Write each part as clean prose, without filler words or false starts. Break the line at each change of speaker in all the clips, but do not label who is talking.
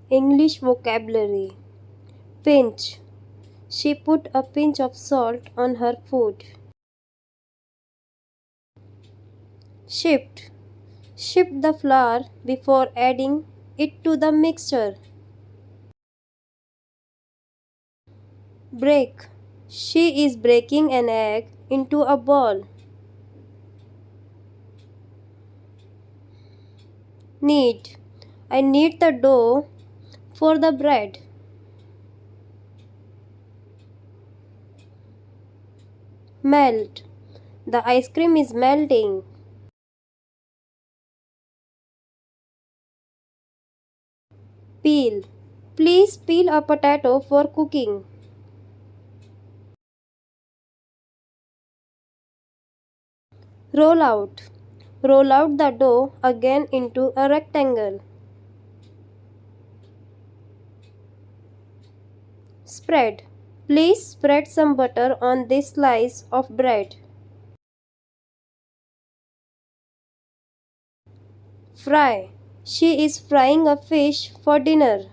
English vocabulary. Pinch. She put a pinch of salt on her food. Shift. Shift the flour before adding it to the mixture. Break. She is breaking an egg into a ball. Knead. I knead the dough for the bread. Melt. The ice cream is melting. Peel. Please peel a potato for cooking. Roll out. Roll out the dough again into a rectangle. Spread. Please spread some butter on this slice of bread. Fry. She is frying a fish for dinner.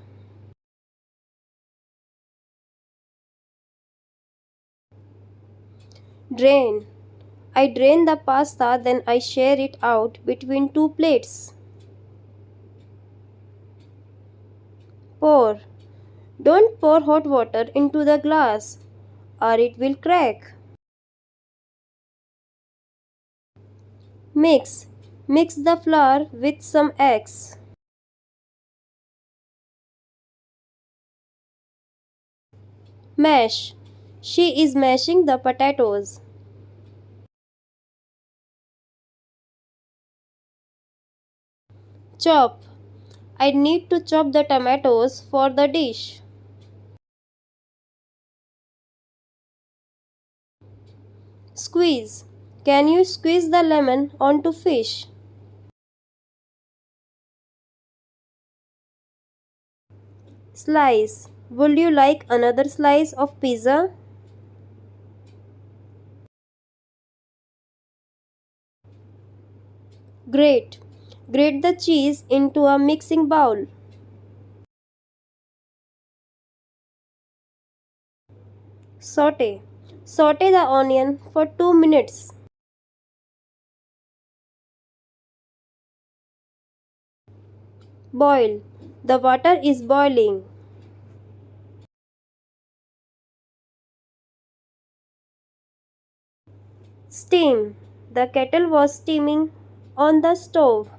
Drain. I drain the pasta, then I share it out between two plates. Pour. Don't pour hot water into the glass or it will crack. Mix. Mix the flour with some eggs. Mash. She is mashing the potatoes. Chop. I need to chop the tomatoes for the dish. Squeeze. Can you squeeze the lemon onto fish? Slice. Would you like another slice of pizza? Grate. Grate the cheese into a mixing bowl. Saute. Saute the onion for 2 minutes. Boil. The water is boiling. Steam. The kettle was steaming on the stove.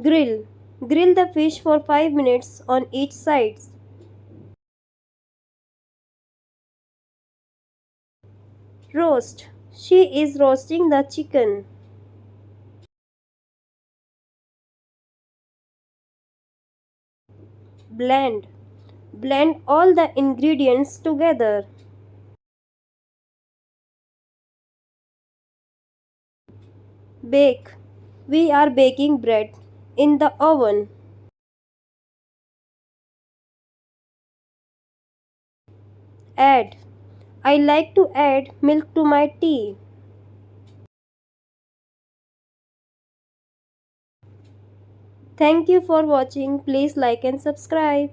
Grill. Grill the fish for 5 minutes on each side. Roast. She is roasting the chicken. Blend. Blend all the ingredients together. Bake. We are baking bread in the oven. Add. I like to add milk to my tea. Thank you for watching. Please like and subscribe.